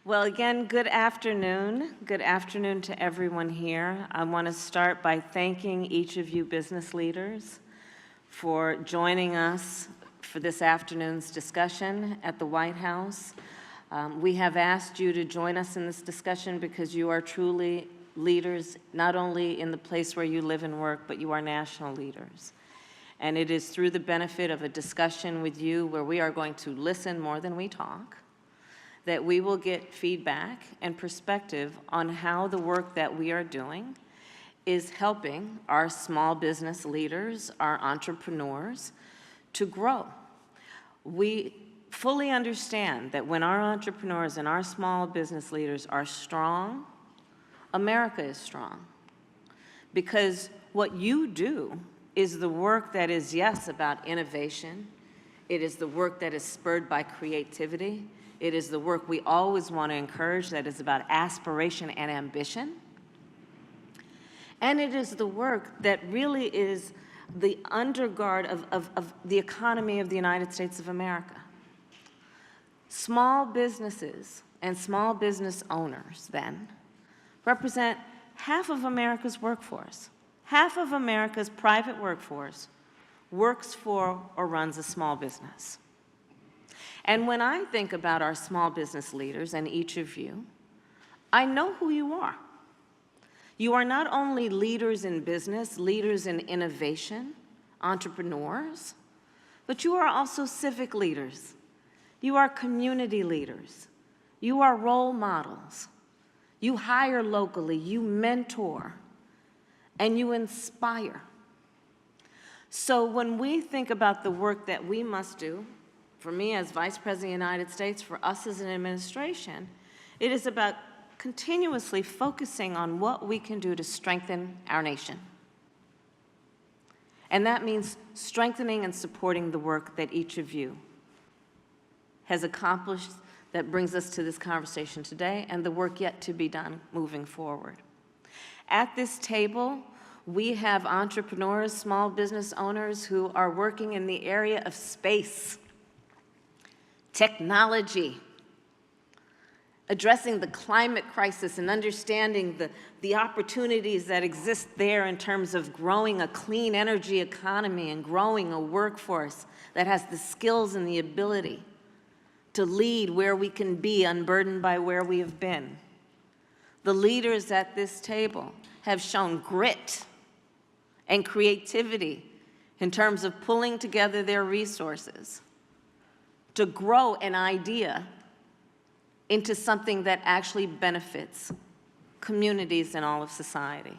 Well, again, good afternoon. Good afternoon to everyone here. I want to start by thanking each of you business leaders for joining us for this afternoon's discussion at the White House. We have asked you to join us in this discussion because you are truly leaders, not only in the place where you live and work, but you are national leaders. And it is through the benefit of a discussion with you where we are going to listen more than we talk, that we will get feedback and perspective on how the work that we are doing is helping our small business leaders, our entrepreneurs, to grow. We fully understand that when our entrepreneurs and our small business leaders are strong, America is strong. Because what you do is the work that is, yes, about innovation. It is the work that is spurred by creativity. It is the work we always want to encourage that is about aspiration and ambition. And it is the work that really is the undergird of the economy of the United States of America. Small businesses and small business owners, then, represent half of America's workforce. Half of America's private workforce works for or runs a small business. And when I think about our small business leaders and each of you, I know who you are. You are not only leaders in business, leaders in innovation, entrepreneurs, but you are also civic leaders. You are community leaders. You are role models. You hire locally, you mentor, and you inspire. So when we think about the work that we must do, for me as Vice President of the United States, for us as an administration, it is about continuously focusing on what we can do to strengthen our nation. And that means strengthening and supporting the work that each of you has accomplished that brings us to this conversation today and the work yet to be done moving forward. At this table, we have entrepreneurs, small business owners who are working in the area of space, technology, addressing the climate crisis and understanding the opportunities that exist there in terms of growing a clean energy economy and growing a workforce that has the skills and the ability to lead where we can be unburdened by where we have been. The leaders at this table have shown grit and creativity in terms of pulling together their resources to grow an idea into something that actually benefits communities and all of society.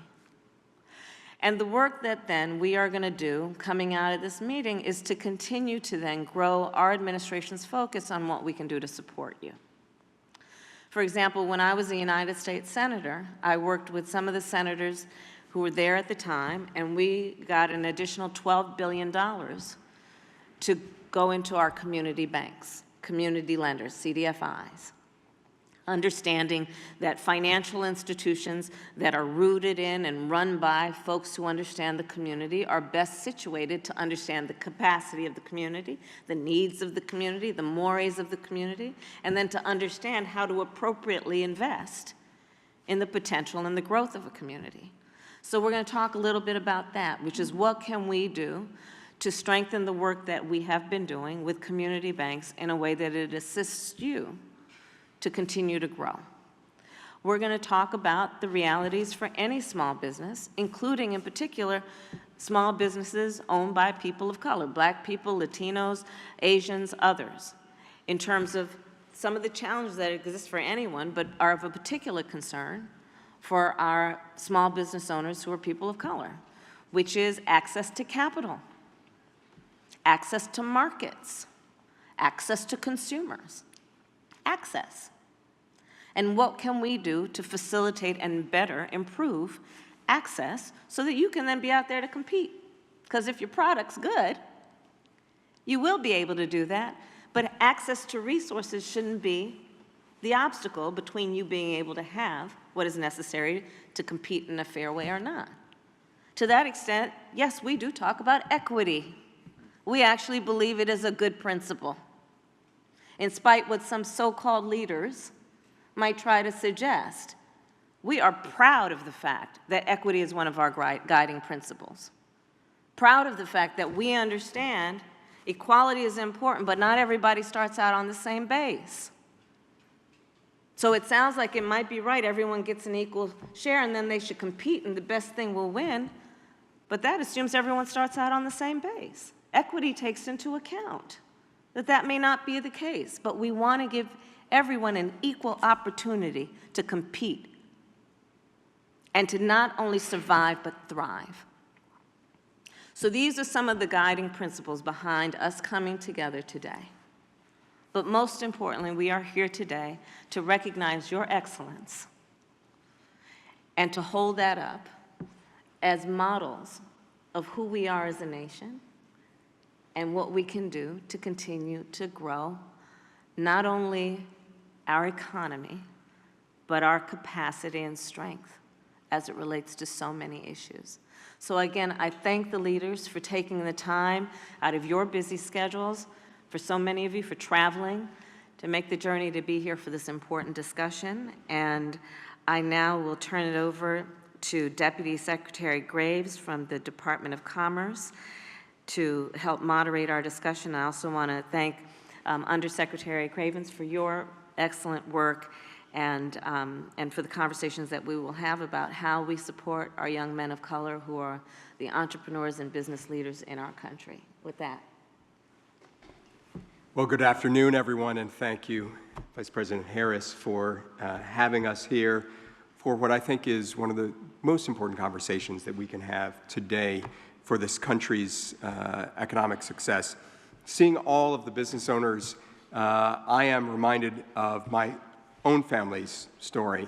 And the work that then we are going to do coming out of this meeting is to continue to then grow our administration's focus on what we can do to support you. For example, when I was a United States Senator, I worked with some of the senators who were there at the time, and we got an additional $12 billion to go into our community banks, community lenders, CDFIs, understanding that financial institutions that are rooted in and run by folks who understand the community are best situated to understand the capacity of the community, the needs of the community, the mores of the community, and then to understand how to appropriately invest in the potential and the growth of a community. So we're going to talk a little bit about that, which is what can we do to strengthen the work that we have been doing with community banks in a way that it assists you to continue to grow. We're going to talk about the realities for any small business, including in particular small businesses owned by people of color, Black people, Latinos, Asians, others, in terms of some of the challenges that exist for anyone but are of a particular concern for our small business owners who are people of color, which is access to capital, access to markets, access to consumers, access. And what can we do to facilitate and better improve access so that you can then be out there to compete? Because if your product's good, you will be able to do that, but access to resources shouldn't be the obstacle between you being able to have what is necessary to compete in a fair way or not. To that extent, yes, we do talk about equity. We actually believe it is a good principle. In spite what some so-called leaders might try to suggest. We are proud of the fact that equity is one of our guiding principles. Proud of the fact that we understand equality is important, but not everybody starts out on the same base. So it sounds like it might be right, everyone gets an equal share, and then they should compete, and the best thing will win. But that assumes everyone starts out on the same base. Equity takes into account that that may not be the case, but we want to give everyone an equal opportunity to compete and to not only survive, but thrive. So these are some of the guiding principles behind us coming together today. But most importantly, we are here today to recognize your excellence and to hold that up as models of who we are as a nation and what we can do to continue to grow not only our economy, but our capacity and strength as it relates to so many issues. So again, I thank the leaders for taking the time out of your busy schedules, for so many of you for traveling to make the journey to be here for this important discussion. And I now will turn it over to Deputy Secretary Graves from the Department of Commerce to help moderate our discussion. I also want to thank Undersecretary Cravens for your excellent work and for the conversations that we will have about how we support our young men of color who are the entrepreneurs and business leaders in our country. With that. Well, good afternoon, everyone, and thank you, Vice President Harris, for having us here for what I think is one of the most important conversations that we can have today for this country's economic success. Seeing all of the business owners, I am reminded of my own family's story.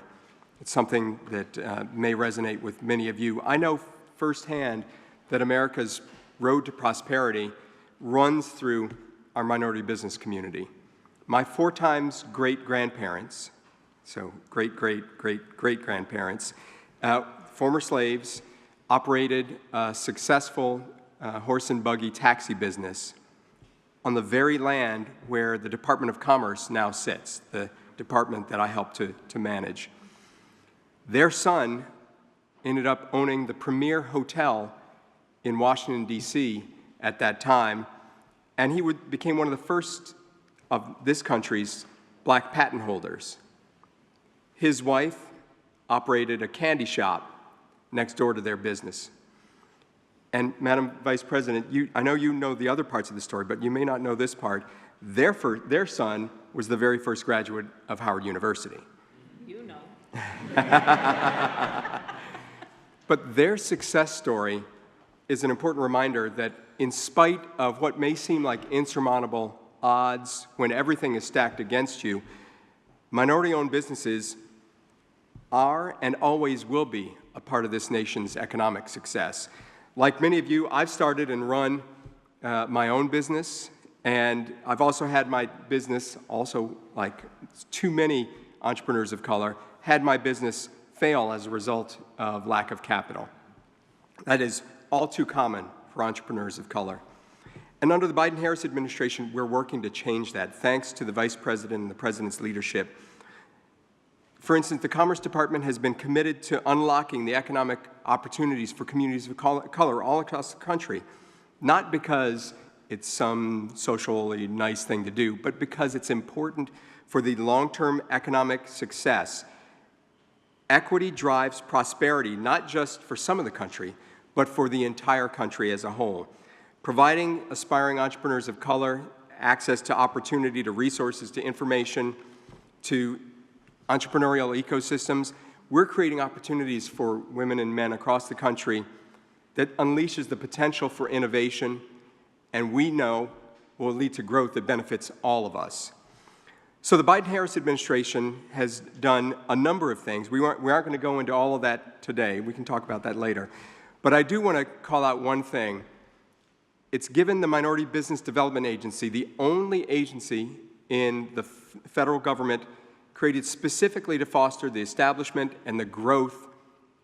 It's something that may resonate with many of you. I know firsthand that America's road to prosperity runs through our minority business community. My 4 times great-grandparents, so great-great-great-great-grandparents, former slaves, operated a successful horse and buggy taxi business on the very land where the Department of Commerce now sits, the department that I helped to manage. Their son ended up owning the premier hotel in Washington, D.C. at that time, and he became one of the first of this country's black patent holders. His wife operated a candy shop next door to their business. And Madam Vice President, I know you know the other parts of the story, but you may not know this part. Their son was the very first graduate of Howard University. You know. But their success story is an important reminder that in spite of what may seem like insurmountable odds when everything is stacked against you, minority-owned businesses are and always will be a part of this nation's economic success. Like many of you, I've started and run my own business, and I've also had my business, also like too many entrepreneurs of color, had my business fail as a result of lack of capital. That is all too common for entrepreneurs of color. And under the Biden-Harris administration, we're working to change that, thanks to the Vice President and the President's leadership. For instance, the Commerce Department has been committed to unlocking the economic opportunities for communities of color all across the country, not because it's some socially nice thing to do, but because it's important for the long-term economic success. Equity drives prosperity, not just for some of the country, but for the entire country as a whole. Providing aspiring entrepreneurs of color access to opportunity, to resources, to information, to entrepreneurial ecosystems, we're creating opportunities for women and men across the country that unleashes the potential for innovation, and we know will lead to growth that benefits all of us. So the Biden-Harris administration has done a number of things. We aren't going to go into all of that today. We can talk about that later. But I do want to call out one thing. It's given the Minority Business Development Agency, the only agency in the federal government created specifically to foster the establishment and the growth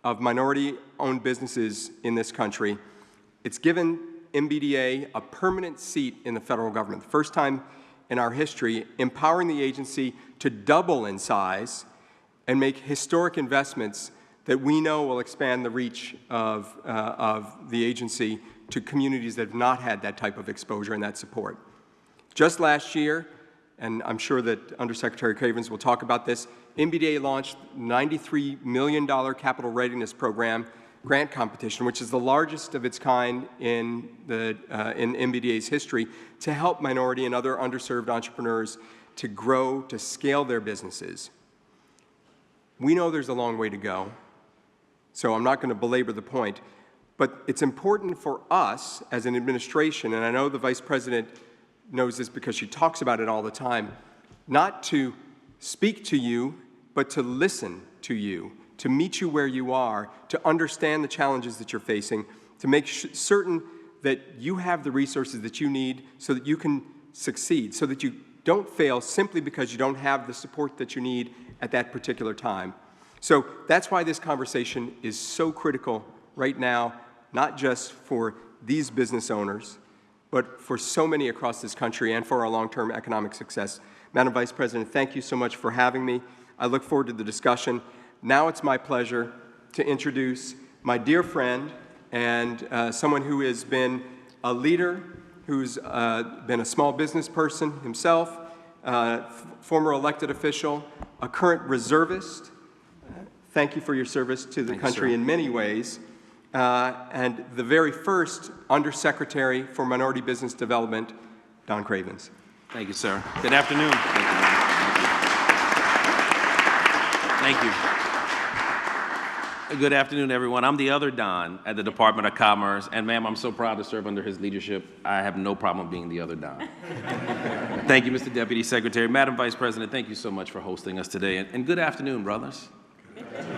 of minority-owned businesses in this country. It's given MBDA a permanent seat in the federal government, the first time in our history, empowering the agency to double in size and make historic investments that we know will expand the reach of the agency to communities that have not had that type of exposure and that support. Just last year, and I'm sure that Undersecretary Cravens will talk about this, MBDA launched $93 million capital readiness program grant competition, which is the largest of its kind in MBDA's history, to help minority and other underserved entrepreneurs to grow, to scale their businesses. We know there's a long way to go, so I'm not going to belabor the point, but it's important for us as an administration, and I know the Vice President knows this because she talks about it all the time, not to speak to you, but to listen to you, to meet you where you are, to understand the challenges that you're facing, to make certain that you have the resources that you need so that you can succeed, so that you don't fail simply because you don't have the support that you need at that particular time. So that's why this conversation is so critical right now, not just for these business owners, but for so many across this country and for our long-term economic success. Madam Vice President, thank you so much for having me. I look forward to the discussion. Now it's my pleasure to introduce my dear friend and someone who has been a leader, who's been a small business person himself, former elected official, a current reservist. Thank you for your service to the country in many ways. And the very first Undersecretary for Minority Business Development, Don Cravens. Thank you, sir. Good afternoon. Thank you. Good afternoon, everyone. I'm the other Don at the Department of Commerce, and ma'am, I'm so proud to serve under his leadership. I have no problem being the other Don. Thank you, Mr. Deputy Secretary. Madam Vice President, thank you so much for hosting us today, and good afternoon, brothers.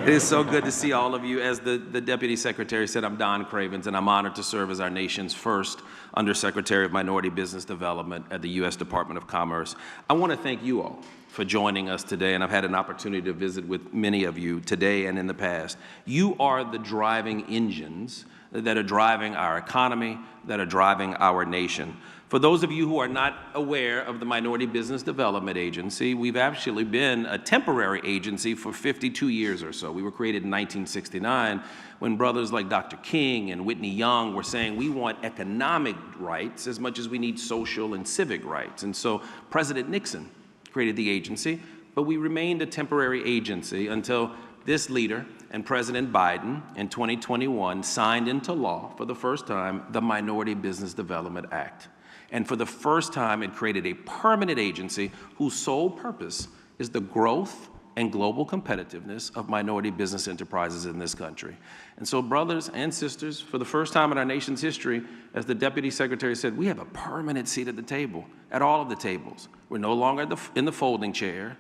It is so good to see all of you. As the Deputy Secretary said, I'm Don Cravens, and I'm honored to serve as our nation's first Undersecretary of Minority Business Development at the U.S. Department of Commerce. I want to thank you all for joining us today, and I've had an opportunity to visit with many of you today and in the past. You are the driving engines that are driving our economy, that are driving our nation. For those of you who are not aware of the Minority Business Development Agency, we've actually been a temporary agency for 52 years or so. We were created in 1969 when brothers like Dr. King and Whitney Young were saying we want economic rights as much as we need social and civic rights. And so President Nixon created the agency, but we remained a temporary agency until this leader and President Biden in 2021 signed into law for the first time the Minority Business Development Act. And for the first time, it created a permanent agency whose sole purpose is the growth and global competitiveness of minority business enterprises in this country. And so, brothers and sisters, for the first time in our nation's history, as the Deputy Secretary said, we have a permanent seat at the table, at all of the tables. We're no longer in the folding chair,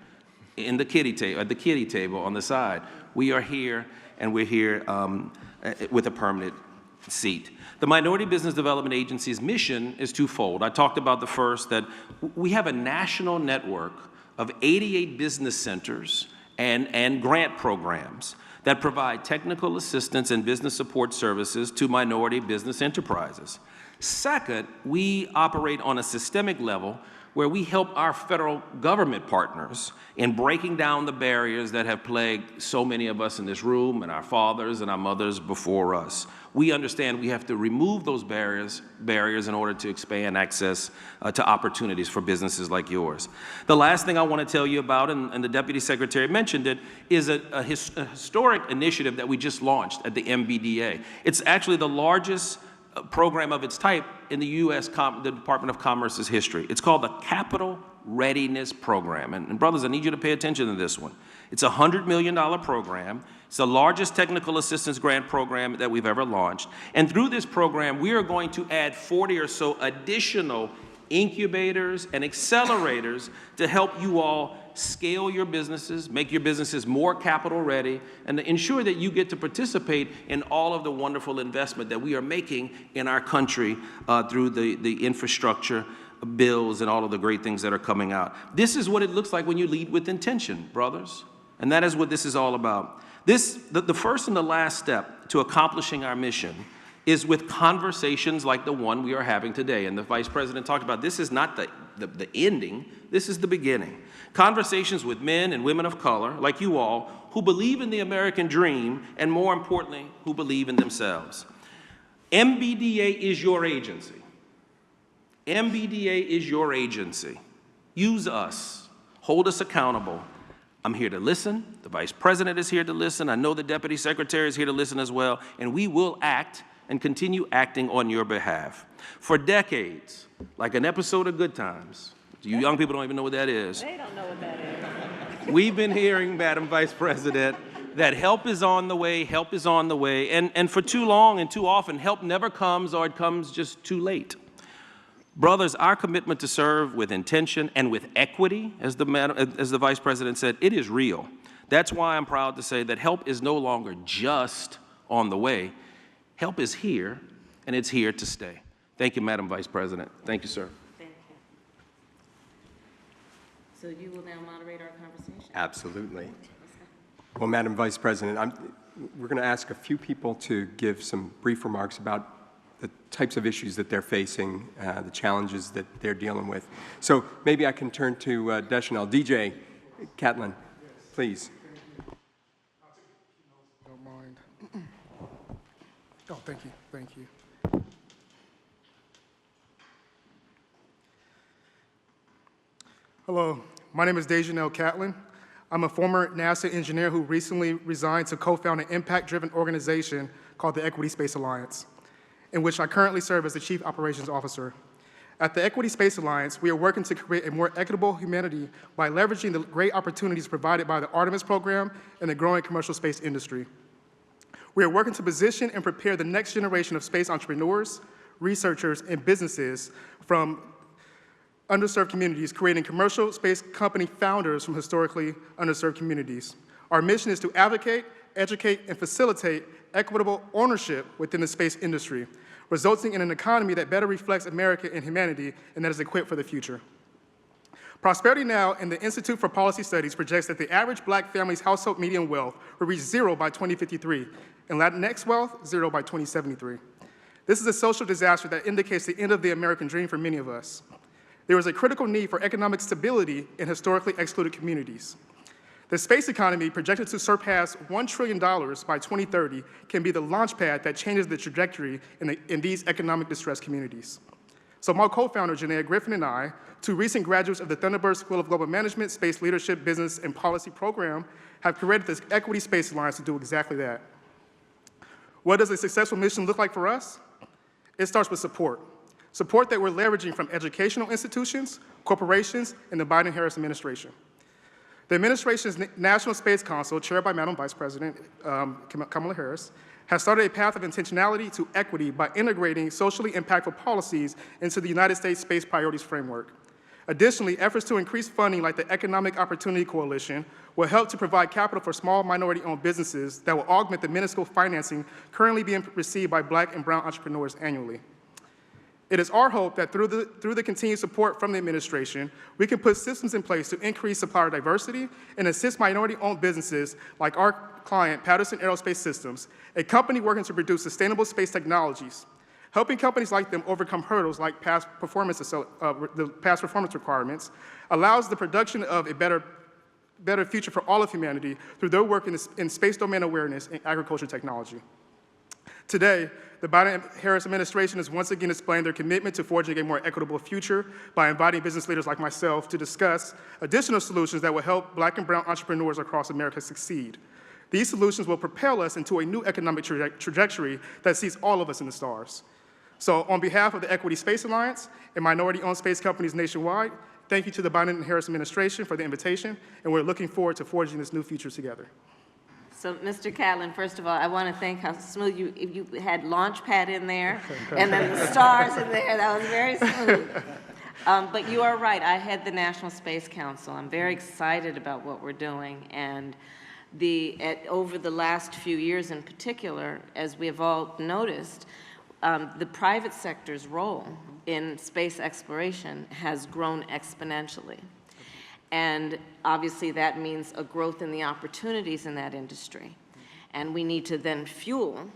at the kiddie table on the side. We are here, and we're here with a permanent seat. The Minority Business Development Agency's mission is twofold. I talked about the first, that we have a national network of 88 business centers and grant programs that provide technical assistance and business support services to minority business enterprises. Second, we operate on a systemic level where we help our federal government partners in breaking down the barriers that have plagued so many of us in this room and our fathers and our mothers before us. We understand we have to remove those barriers in order to expand access to opportunities for businesses like yours. The last thing I want to tell you about, and the Deputy Secretary mentioned it, is a historic initiative that we just launched at the MBDA. It's actually the largest program of its type in the U.S. the Department of Commerce's history. It's called the Capital Readiness Program. And brothers, I need you to pay attention to this one. It's a $100 million program. It's the largest technical assistance grant program that we've ever launched. And through this program, we are going to add 40 or so additional incubators and accelerators to help you all scale your businesses, make your businesses more capital ready, and to ensure that you get to participate in all of the wonderful investment that we are making in our country through the infrastructure bills and all of the great things that are coming out. This is what it looks like when you lead with intention, brothers. And that is what this is all about. The first and the last step to accomplishing our mission is with conversations like the one we are having today. And the Vice President talked about this is not the ending, this is the beginning. Conversations with men and women of color, like you all, who believe in the American dream, and more importantly, who believe in themselves. MBDA is your agency. MBDA is your agency. Use us. Hold us accountable. I'm here to listen. The Vice President is here to listen. I know the Deputy Secretary is here to listen as well. And we will act and continue acting on your behalf. For decades, like an episode of Good Times, you young people don't even know what that is. They don't know what that is. We've been hearing, Madam Vice President, that help is on the way, help is on the way, and for too long and too often, help never comes or it comes just too late. Brothers, our commitment to serve with intention and with equity, as the Vice President said, it is real. That's why I'm proud to say that help is no longer just on the way. Help is here, and it's here to stay. Thank you, Madam Vice President. Thank you, sir. Thank you. So you will now moderate our conversation? Absolutely. Well, Madam Vice President, we're going to ask a few people to give some brief remarks about the types of issues that they're facing, the challenges that they're dealing with. So maybe I can turn to Deschanel. DJ Catlin, please. Don't mind. Oh, thank you. Thank you. Hello, my name is Dejanel Catlin. I'm a former NASA engineer who recently resigned to co-found an impact-driven organization called the Equity Space Alliance, in which I currently serve as the Chief Operations Officer. At the Equity Space Alliance, we are working to create a more equitable humanity by leveraging the great opportunities provided by the Artemis program and the growing commercial space industry. We are working to position and prepare the next generation of space entrepreneurs, researchers, and businesses from underserved communities, creating commercial space company founders from historically underserved communities. Our mission is to advocate, educate, and facilitate equitable ownership within the space industry, resulting in an economy that better reflects America and humanity and that is equipped for the future. Prosperity Now and the Institute for Policy Studies projects that the average Black family's household median wealth will reach 0 by 2053, and Latinx wealth, 0 by 2073. This is a social disaster that indicates the end of the American dream for many of us. There is a critical need for economic stability in historically excluded communities. The space economy, projected to surpass $1 trillion by 2030, can be the launchpad that changes the trajectory in these economic distressed communities. So my co-founder, Janaea Griffin, and I, two recent graduates of the Thunderbird School of Global Management, Space Leadership, Business, and Policy program, have created this Equity Space Alliance to do exactly that. What does a successful mission look like for us? It starts with support. Support that we're leveraging from educational institutions, corporations, and the Biden-Harris administration. The administration's National Space Council, chaired by Madam Vice President Kamala Harris, has started a path of intentionality to equity by integrating socially impactful policies into the United States Space Priorities Framework. Additionally, efforts to increase funding like the Economic Opportunity Coalition will help to provide capital for small minority-owned businesses that will augment the minuscule financing currently being received by Black and brown entrepreneurs annually. It is our hope that through the continued support from the administration, we can put systems in place to increase supplier diversity and assist minority-owned businesses like our client, Patterson Aerospace Systems, a company working to produce sustainable space technologies. Helping companies like them overcome hurdles like past performance requirements allows the production of a better future for all of humanity through their work in space domain awareness and agriculture technology. Today, the Biden-Harris administration is once again displaying their commitment to forging a more equitable future by inviting business leaders like myself to discuss additional solutions that will help Black and brown entrepreneurs across America succeed. These solutions will propel us into a new economic trajectory that sees all of us in the stars. So on behalf of the Equity Space Alliance and minority-owned space companies nationwide, thank you to the Biden-Harris administration for the invitation, and we're looking forward to forging this new future together. So, Mr. Catlin, first of all, I want to thank how smooth you had Launchpad in there, and then the stars in there. That was very smooth. But you are right. I head the National Space Council. I'm very excited about what we're doing, and over the last few years in particular, as we have all noticed, the private sector's role in space exploration has grown exponentially. And obviously that means a growth in the opportunities in that industry. And we need to then fuel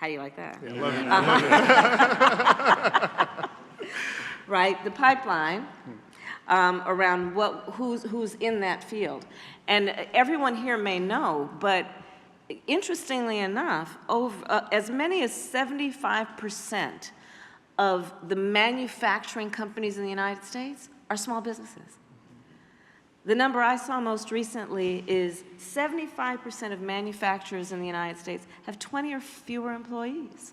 How do you like that? I love it. Right, the pipeline around who's in that field. And everyone here may know, but interestingly enough, as many as 75% of the manufacturing companies in the United States are small businesses. The number I saw most recently is 75% of manufacturers in the United States have 20 or fewer employees.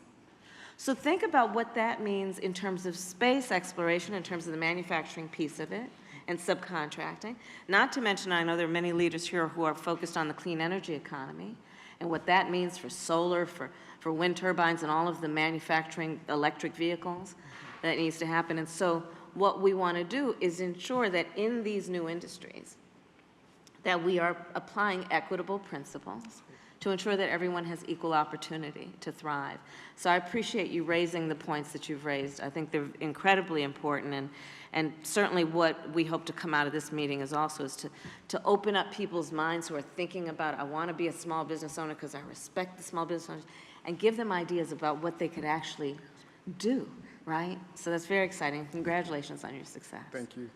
So think about what that means in terms of space exploration, in terms of the manufacturing piece of it, and subcontracting. Not to mention, I know there are many leaders here who are focused on the clean energy economy, and what that means for solar, for wind turbines, and all of the manufacturing electric vehicles that needs to happen. And so what we want to do is ensure that in these new industries, that we are applying equitable principles to ensure that everyone has equal opportunity to thrive. So I appreciate you raising the points that you've raised. I think they're incredibly important, and certainly what we hope to come out of this meeting is also to open up people's minds who are thinking about, I want to be a small business owner because I respect the small business owners, and give them ideas about what they could actually do, right? So that's very exciting. Congratulations on your success. Thank you.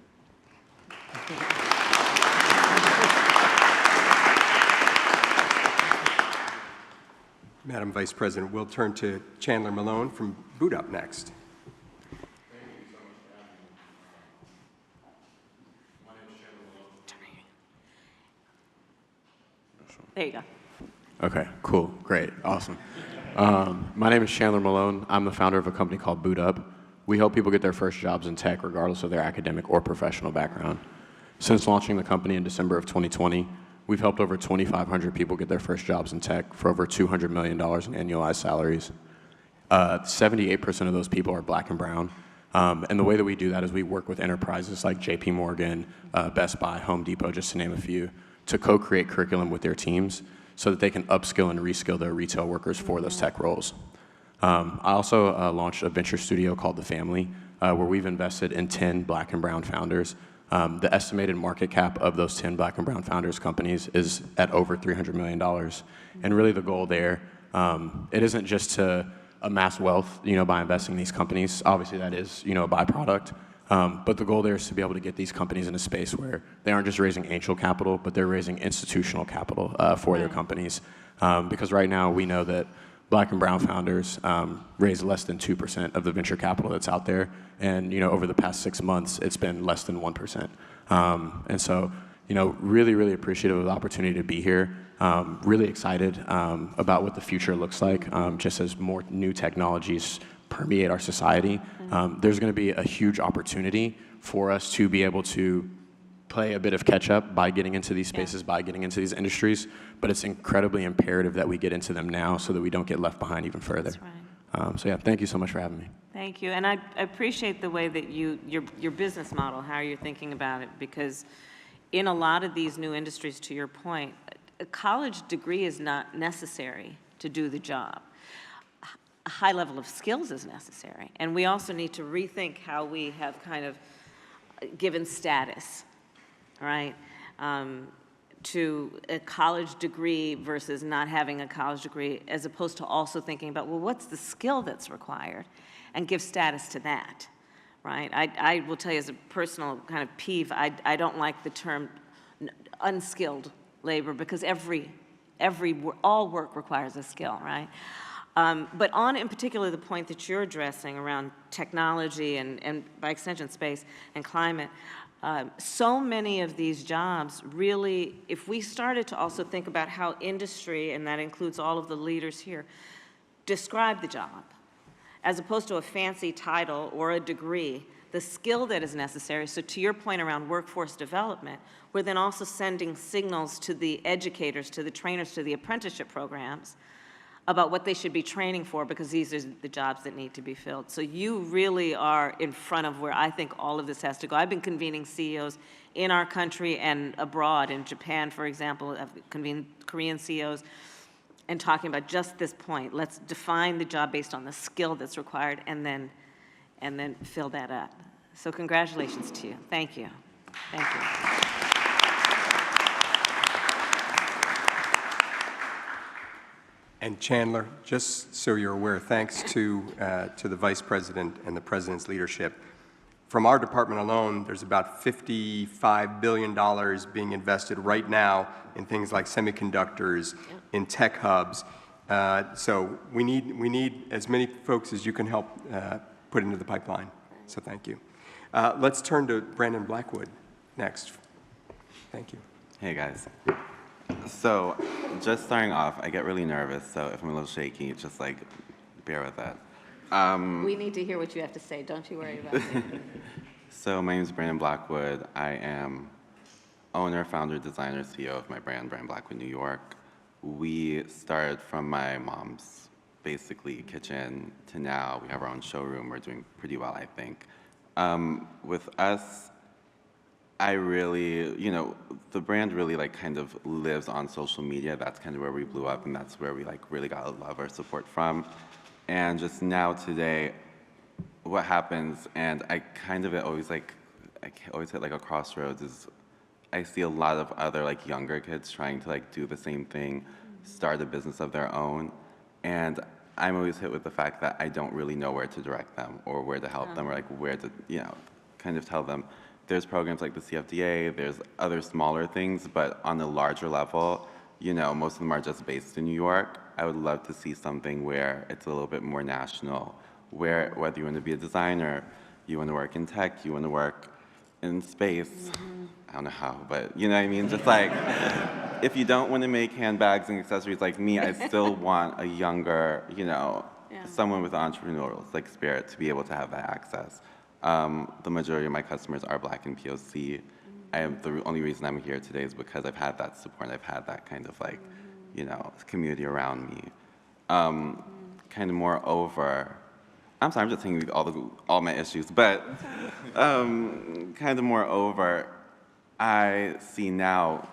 Madam Vice President, we'll turn to Chandler Malone from Boot Up next. There you go. Okay, cool, great, awesome. My name is Chandler Malone. I'm the founder of a company called Boot Up. We help people get their first jobs in tech regardless of their academic or professional background. Since launching the company in December of 2020, we've helped over 2,500 people get their first jobs in tech for over $200 million in annualized salaries. 78% of those people are Black and brown. And the way that we do that is we work with enterprises like JP Morgan, Best Buy, Home Depot, just to name a few, to co-create curriculum with their teams so that they can upskill and reskill their retail workers for those tech roles. I also launched a venture studio called The Family, where we've invested in 10 Black and brown founders. The estimated market cap of those 10 Black and brown founders companies is at over $300 million. And really the goal there, it isn't just to amass wealth, by investing in these companies. Obviously that is, a byproduct. But the goal there is to be able to get these companies in a space where they aren't just raising angel capital, but they're raising institutional capital for their companies. Because right now we know that Black and brown founders raise less than 2% of the venture capital that's out there. And, over the past 6 months, it's been less than 1%. And so, really, really appreciative of the opportunity to be here. Really excited about what the future looks like, just as more new technologies permeate our society. There's going to be a huge opportunity for us to be able to play a bit of catch up by getting into these spaces, by getting into these industries, but it's incredibly imperative that we get into them now so that we don't get left behind even further. That's right. So yeah, thank you so much for having me. Thank you, and I appreciate the way that your business model, how you're thinking about it, because in a lot of these new industries, to your point, a college degree is not necessary to do the job. A high level of skills is necessary, and we also need to rethink how we have kind of given status, right, to a college degree versus not having a college degree, as opposed to also thinking about, well, what's the skill that's required, and give status to that, right? I will tell you as a personal kind of peeve, I don't like the term unskilled labor, because all work requires a skill, right? But on, in particular, the point that you're addressing around technology and by extension, space and climate, so many of these jobs really, if we started to also think about how industry, and that includes all of the leaders here, describe the job, as opposed to a fancy title or a degree, the skill that is necessary. So to your point around workforce development, we're then also sending signals to the educators, to the trainers, to the apprenticeship programs about what they should be training for, because these are the jobs that need to be filled. So you really are in front of where I think all of this has to go. I've been convening CEOs in our country and abroad. In Japan, for example, I've convened Korean CEOs and talking about just this point. Let's define the job based on the skill that's required, and then fill that up. So congratulations to you. Thank you. Thank you. And Chandler, just so you're aware, thanks to the Vice President and the President's leadership, from our department alone, there's about $55 billion being invested right now in things like semiconductors, in tech hubs. So we need as many folks as you can help put into the pipeline. So thank you. Let's turn to Brandon Blackwood next. Thank you. Hey guys. So just starting off, I get really nervous, so if I'm a little shaky, just like bear with that. We need to hear what you have to say. Don't you worry about it. So my name is Brandon Blackwood. I am owner, founder, designer, CEO of my brand Blackwood, New York. We started from my mom's basically kitchen to now. We have our own showroom. We're doing pretty well, I think. With us, I really, the brand really like kind of lives on social media. That's kind of where we blew up, and that's where we like really got a lot of our support from. And just now today, what happens, and I kind of always like, I always hit like a crossroads, is I see a lot of other like younger kids trying to like do the same thing, start a business of their own, and I'm always hit with the fact that I don't really know where to direct them or where to help them or like where to, kind of tell them. There's programs like the CFDA, there's other smaller things, but on a larger level, most of them are just based in New York. I would love to see something where it's a little bit more national, where whether you want to be a designer, you want to work in tech, you want to work in space, I don't know how, but you know what I mean? Just like, if you don't want to make handbags and accessories like me, I still want a younger, someone with entrepreneurial like spirit to be able to have that access. The majority of my customers are Black and POC. The only reason I'm here today is because I've had that support. I've had that kind of like, community around me. Kind of moreover, I'm sorry, I'm just telling you all my issues, but kind of moreover, I see now,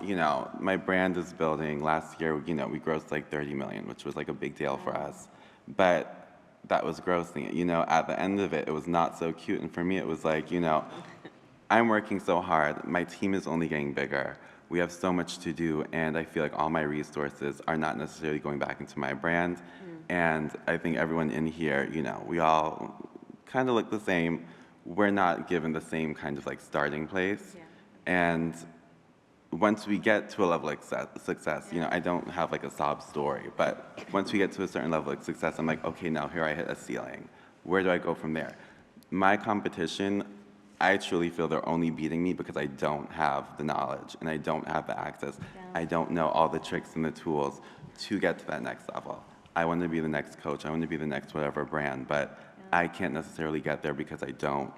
my brand is building. Last year, we grossed like 30 million, which was like a big deal for us. But that was grossing it. At the end of it, it was not so cute. And for me, it was like, I'm working so hard. My team is only getting bigger. We have so much to do, and I feel like all my resources are not necessarily going back into my brand. And I think everyone in here, we all kind of look the same. We're not given the same kind of like starting place. And once we get to a level of success, I don't have like a sob story, but once we get to a certain level of success, I'm like, okay, now here I hit a ceiling. Where do I go from there? My competition, I truly feel they're only beating me because I don't have the knowledge and I don't have the access. I don't know all the tricks and the tools to get to that next level. I want to be the next coach. I want to be the next whatever brand, but I can't necessarily get there because I don't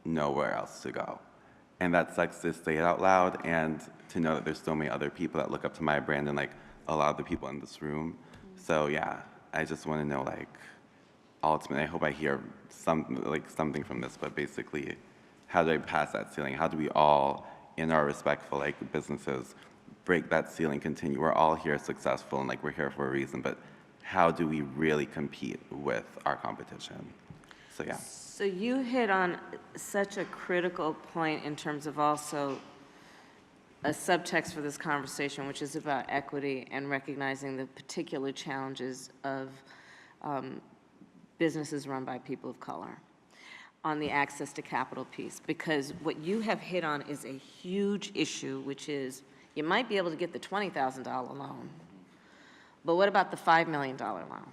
know where else to go. And that sucks to say it out loud and to know that there's so many other people that look up to my brand and like a lot of the people in this room. So yeah, I just want to know like, ultimately, I hope I hear something from this, but basically, how do I pass that ceiling? How do we all, in our respectful like businesses, break that ceiling, continue? We're all here successful and like we're here for a reason, but how do we really compete with our competition? So yeah. So you hit on such a critical point in terms of also a subtext for this conversation, which is about equity and recognizing the particular challenges of businesses run by people of color on the access to capital piece. Because what you have hit on is a huge issue, which is you might be able to get the $20,000 loan, but what about the $5 million loan?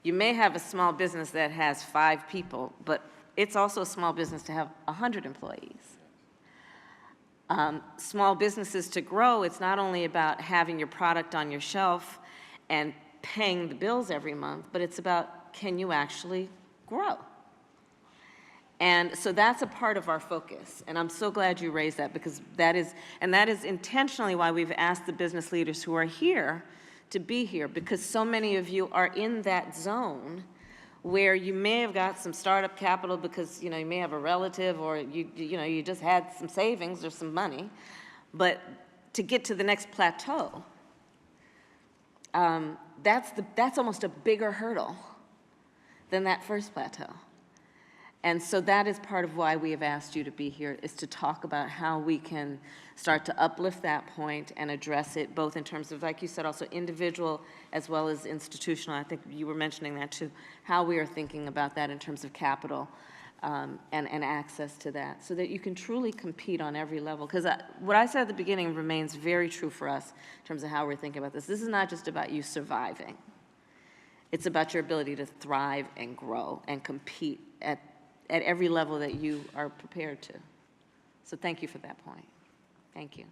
You may have a small business that has 5 people, but it's also a small business to have 100 employees. Small businesses to grow, it's not only about having your product on your shelf and paying the bills every month, but it's about, can you actually grow? And so that's a part of our focus, and I'm so glad you raised that, because that is intentionally why we've asked the business leaders who are here to be here, because so many of you are in that zone where you may have got some startup capital because you may have a relative, or you just had some savings or some money, but to get to the next plateau, that's almost a bigger hurdle than that first plateau. And so that is part of why we have asked you to be here, is to talk about how we can start to uplift that point and address it, both in terms of, like you said, also individual as well as institutional. I think you were mentioning that too, how we are thinking about that in terms of capital and access to that, so that you can truly compete on every level. Because what I said at the beginning remains very true for us in terms of how we're thinking about this. This is not just about you surviving. It's about your ability to thrive and grow and compete at every level that you are prepared to. So thank you for that point. Thank you.